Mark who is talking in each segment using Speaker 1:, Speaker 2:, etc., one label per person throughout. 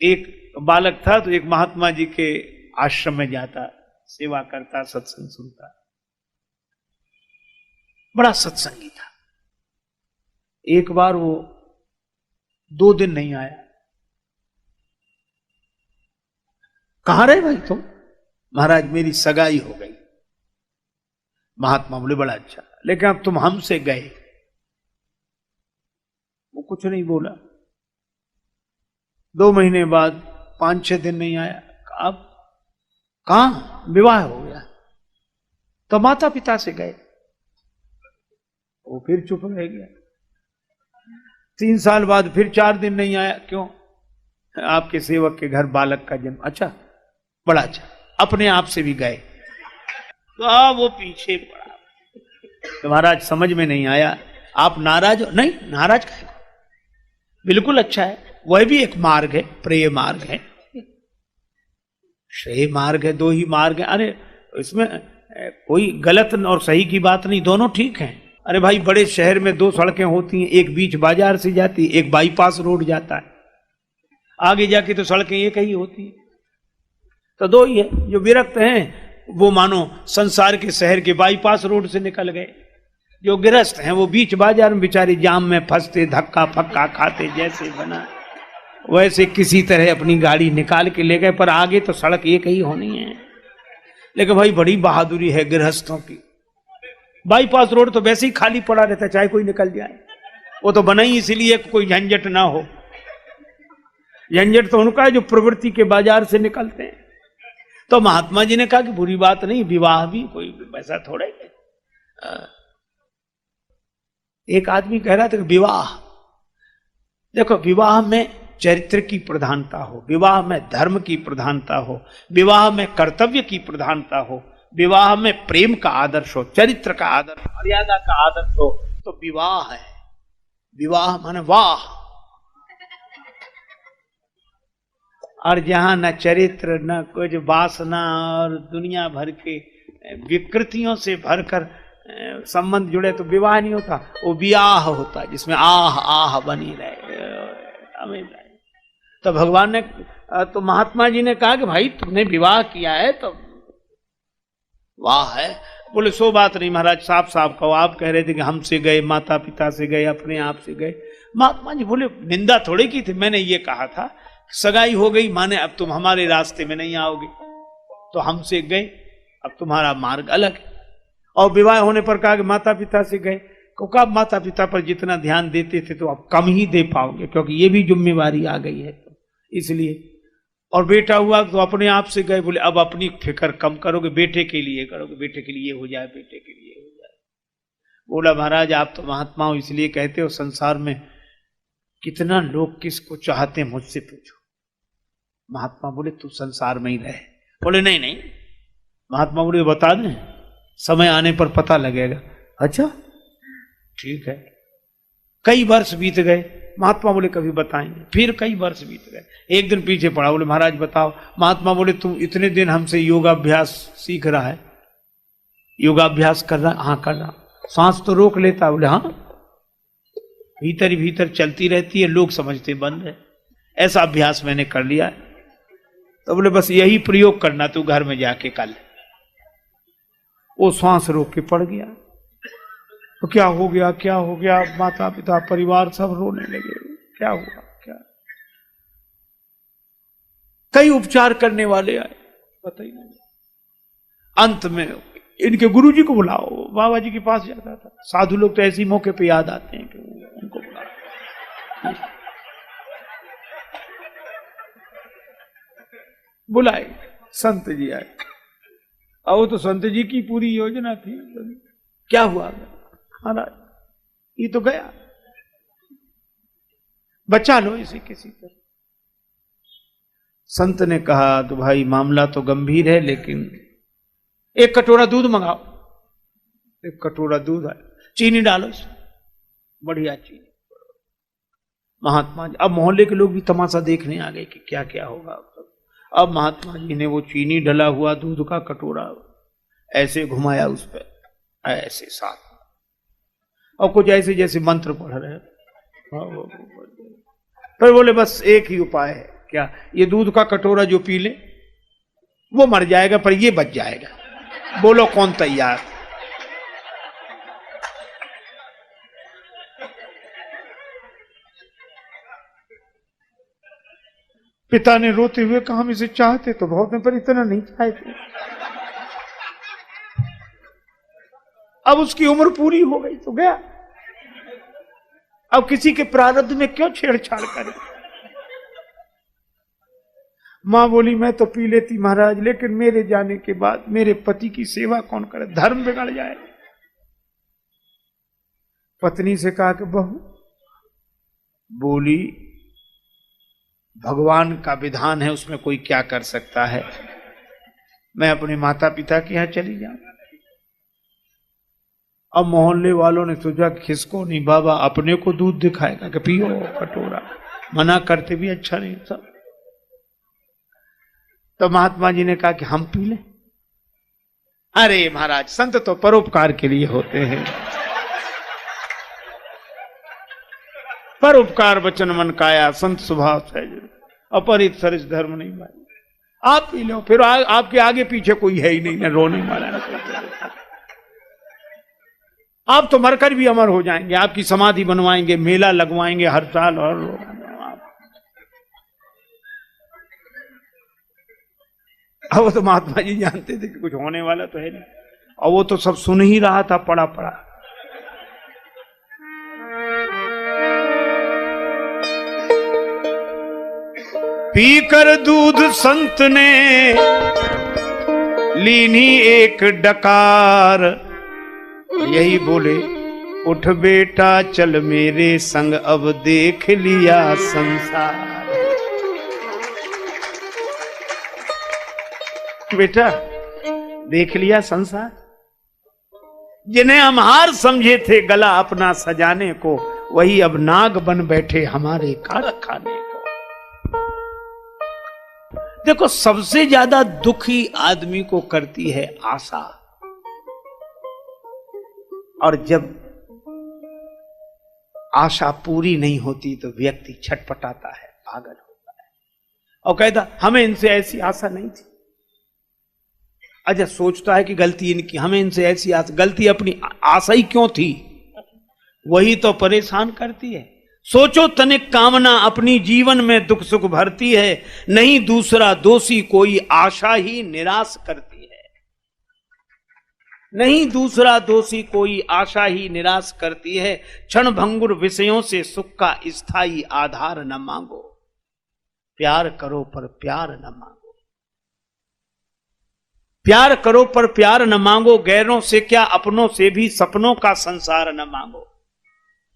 Speaker 1: एक बालक था तो एक महात्मा जी के आश्रम में जाता, सेवा करता, सत्संग सुनता, बड़ा सत्संगी था। एक बार वो 2 दिन नहीं आया। कहां रहे भाई तुम? महाराज मेरी सगाई हो गई। महात्मा बोले बड़ा अच्छा, लेकिन अब तुम हमसे गए। वो कुछ नहीं बोला। 2 महीने बाद 5-6 दिन नहीं आया। अब कहां? विवाह हो गया। तो माता पिता से गए। वो फिर चुप रह गया। 3 साल बाद फिर 4 दिन नहीं आया। क्यों? आपके सेवक के घर बालक का जन्म। अच्छा, बड़ा अच्छा। अपने आप से भी गए तो वो पीछे पड़ा। तो महाराज समझ में नहीं आया, आप नाराज हो? नहीं, नाराज का है, बिल्कुल अच्छा है। वह भी एक मार्ग है, प्रेय मार्ग है, श्रेय मार्ग है, 2 ही मार्ग है। अरे इसमें कोई गलत और सही की बात नहीं, दोनों ठीक हैं। अरे भाई, बड़े शहर में 2 सड़कें होती हैं, एक बीच बाजार से जाती है, एक बाईपास रोड जाता है। आगे जाके तो सड़कें एक ही होती है, तो 2 ही है। जो विरक्त हैं वो मानो संसार के शहर के बाईपास रोड से निकल गए। जो गृहस्थ हैं वो बीच बाजार में बेचारे जाम में फंसते, धक्का फक्का खाते, जैसे बना वैसे किसी तरह अपनी गाड़ी निकाल के ले गए। पर आगे तो सड़क एक ही होनी है। लेकिन भाई बड़ी बहादुरी है गृहस्थों की। बाईपास रोड तो वैसे ही खाली पड़ा रहता, चाहे कोई निकल जाए। वो तो बना ही इसलिए कोई झंझट ना हो। झंझट तो उनका है जो प्रवृत्ति के बाजार से निकलते हैं। तो महात्मा जी ने कहा कि बुरी बात नहीं, विवाह भी कोई वैसा थोड़ा ही है। एक आदमी कह रहा था कि विवाह, देखो, विवाह में चरित्र की प्रधानता हो, विवाह में धर्म की प्रधानता हो, विवाह में कर्तव्य की प्रधानता हो, विवाह में प्रेम का आदर्श हो, चरित्र का आदर्श, मर्यादा का आदर्श हो, तो विवाह है। विवाह माने वाह। और जहां न चरित्र न कुछ वासना और दुनिया भर के विकृतियों से भरकर संबंध जुड़े तो विवाह नहीं होता, वो ब्याह होता है जिसमें आह आह बनी रहे। तो भगवान ने, तो महात्मा जी ने कहा कि भाई तुमने विवाह किया है तो वाह है। बोले सो बात नहीं महाराज, साफ साफ कहो। आप कह रहे थे कि हमसे गए, माता पिता से गए, अपने आप से गए। महात्मा जी बोले निंदा थोड़े की थी, मैंने ये कहा था सगाई हो गई माने अब तुम हमारे रास्ते में नहीं आओगे, तो हमसे गए, अब तुम्हारा मार्ग अलग है। और विवाह होने पर कहा कि माता पिता से गए, क्योंकि आप माता पिता पर जितना ध्यान देते थे तो अब कम ही दे पाओगे, क्योंकि ये भी जिम्मेवारी आ गई है, तो इसलिए। और बेटा हुआ तो अपने आप से गए, बोले अब अपनी फिक्र कम करोगे, बेटे के लिए करोगे, बेटे के लिए हो जाए, बेटे के लिए हो जाए। बोला महाराज आप तो महात्मा हो इसलिए कहते हो, संसार में कितना लोग किसको चाहते हैं मुझसे पूछो। महात्मा बोले तू संसार में ही रहे। बोले नहीं नहीं। महात्मा बोले बता दें, समय आने पर पता लगेगा। अच्छा ठीक है। कई वर्ष बीत गए। महात्मा बोले कभी बताएंगे। फिर कई वर्ष बीत गए। एक दिन पीछे पड़ा, बोले महाराज बताओ। महात्मा बोले तुम इतने दिन हमसे योगाभ्यास सीख रहा है, योगाभ्यास कर रहा? हाँ कर रहा। सांस तो रोक लेता? बोले हाँ, भीतर ही भीतर चलती रहती है, लोग समझते बंद है, ऐसा अभ्यास मैंने कर लिया है। तो बोले बस यही प्रयोग करना तू घर में जाके कल। वो सांस रोक के पड़ गया। तो क्या हो गया, क्या हो गया? माता पिता परिवार सब रोने लगे। क्या हुआ? क्या? कई उपचार करने वाले आए, पता ही नहीं। अंत में इनके गुरुजी को बुलाओ, बाबा जी के पास जाता था। साधु लोग तो ऐसे मौके पे याद आते हैं कि उनको बुलाओ। बुलाए, संत जी आए। और वो तो संत जी की पूरी योजना थी। क्या हुआ महाराज? ये तो गया, बचा लो इसे किसी तरह। संत ने कहा तो भाई मामला तो गंभीर है, लेकिन 1 कटोरा दूध मंगाओ। 1 कटोरा दूध है, चीनी डालो इसमें, बढ़िया चीनी। महात्मा जी, अब मोहल्ले के लोग भी तमाशा देखने आ गए कि क्या क्या होगा। अब महात्मा जी ने वो चीनी डला हुआ दूध का कटोरा ऐसे घुमाया उस पर, ऐसे साथ, और कुछ ऐसे जैसे मंत्र पढ़ रहे। पर बोले बस एक ही उपाय है, क्या ये दूध का कटोरा जो पी ले वो मर जाएगा पर ये बच जाएगा। बोलो कौन तैयार? पिता ने रोते हुए कहा हम इसे चाहते तो बहुत हैं पर इतना नहीं चाहते। अब उसकी उम्र पूरी हो गई तो गया, अब किसी के प्रारब्ध में क्यों छेड़छाड़ करे। मां बोली मैं तो पी लेती महाराज, लेकिन मेरे जाने के बाद मेरे पति की सेवा कौन करे, धर्म बिगड़ जाए। पत्नी से कहा कि बहू, बोली भगवान का विधान है, उसमें कोई क्या कर सकता है, मैं अपने माता पिता के यहां चली जाऊं। अब मोहल्ले वालों ने सोचा किसको नहीं, बाबा अपने को दूध दिखाएगा कि पियो कटोरा, मना करते भी अच्छा नहीं सब। तो महात्मा जी ने कहा कि हम पी लें। अरे महाराज संत तो परोपकार के लिए होते हैं, परोपकार वचन मन काया संत स्वभाव सहज अपरित सरिस धर्म नहीं भाई। आप पी लो, फिर आपके आगे पीछे कोई है ही नहीं, ना रोने वाला ना कोई। आप तो मरकर भी अमर हो जाएंगे, आपकी समाधि बनवाएंगे, मेला लगवाएंगे हर साल। और अब वो तो महात्मा जी जानते थे कि कुछ होने वाला तो है नहीं, और वो तो सब सुन ही रहा था पड़ा पड़ा। पीकर दूध संत ने लीनी एक डकार, यही बोले उठ बेटा चल मेरे संग अब देख लिया संसार। बेटा देख लिया संसार, जिन्हें हम हार समझे थे गला अपना सजाने को, वही अब नाग बन बैठे हमारे काट खाने को। देखो सबसे ज्यादा दुखी आदमी को करती है आशा, और जब आशा पूरी नहीं होती तो व्यक्ति छटपटाता है, पागल होता है और कहता हमें इनसे ऐसी आशा नहीं थी। अच्छा सोचता है कि गलती इनकी, हमें इनसे ऐसी आशा, गलती अपनी, आशा ही क्यों थी, वही तो परेशान करती है। सोचो तनिक कामना अपनी जीवन में दुख सुख भरती है, नहीं दूसरा दोषी कोई आशा ही निराश करती है। नहीं दूसरा दोषी कोई आशा ही निराश करती है। क्षण भंगुर विषयों से सुख का स्थायी आधार न मांगो, प्यार करो पर प्यार न मांगो। प्यार करो पर प्यार न मांगो, गैरों से क्या अपनों से भी सपनों का संसार न मांगो।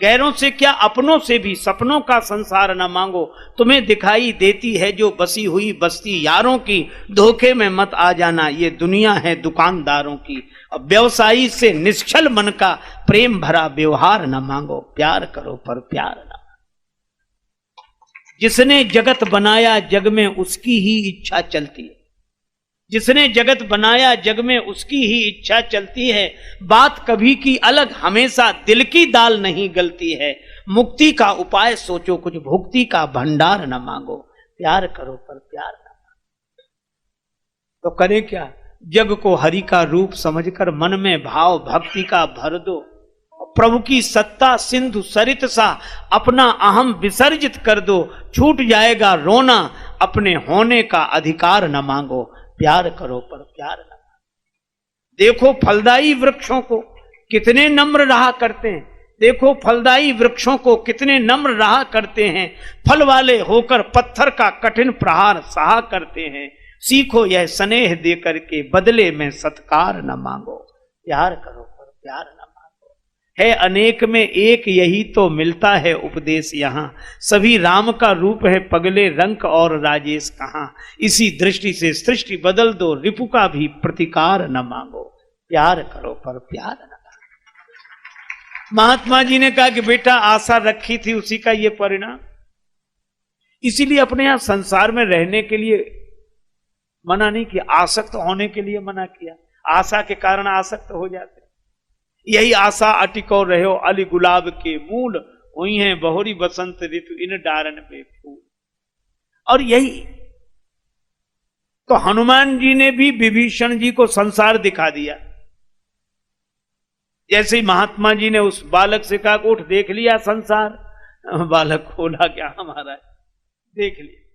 Speaker 1: गैरों से क्या अपनों से भी सपनों का संसार न मांगो। तुम्हें दिखाई देती है जो बसी हुई बस्ती यारों की, धोखे में मत आ जाना, ये दुनिया है दुकानदारों की। अब व्यवसायी से निश्चल मन का प्रेम भरा व्यवहार न मांगो, प्यार करो पर प्यार न मांगो। जिसने जगत बनाया जग में उसकी ही इच्छा चलती है, जिसने जगत बनाया जग में उसकी ही इच्छा चलती है। बात कभी की अलग, हमेशा दिल की दाल नहीं गलती है। मुक्ति का उपाय सोचो, कुछ भुक्ति का भंडार न मांगो, प्यार करो पर प्यार न मांगो। तो करें क्या, जग को हरि का रूप समझकर मन में भाव भक्ति का भर दो। प्रभु की सत्ता सिंधु सरित सा अपना अहम विसर्जित कर दो। छूट जाएगा रोना, अपने होने का अधिकार न मांगो, प्यार करो पर प्यार न मांगो। देखो फलदायी वृक्षों को कितने नम्र रहा करते हैं, देखो फलदायी वृक्षों को कितने नम्र रहा करते हैं। फल वाले होकर पत्थर का कठिन प्रहार सहा करते हैं। सीखो यह स्नेह दे करके बदले में सत्कार न मांगो, प्यार करो पर प्यार न मांगो। है अनेक में एक यही तो मिलता है उपदेश यहाँ, सभी राम का रूप है पगले रंक और राजेश कहाँ। इसी दृष्टि से सृष्टि बदल दो, रिपु का भी प्रतिकार न मांगो, प्यार करो पर प्यार न मांगो। महात्मा जी ने कहा कि बेटा आशा रखी थी उसी का ये परिणाम, इसीलिए अपने यहां संसार में रहने के लिए मना नहीं किया, आसक्त होने के लिए मना किया। आशा के कारण आसक्त हो जाते, यही आशा अटिको रहो अली गुलाब के मूल, हुई है बहुरी बसंत ऋतु इन डारन पे फूल। और यही तो हनुमान जी ने भी विभीषण जी को संसार दिखा दिया। जैसे ही महात्मा जी ने उस बालक से कहा, उठ देख लिया संसार, बालक खोला क्या हमारा, देख लिया।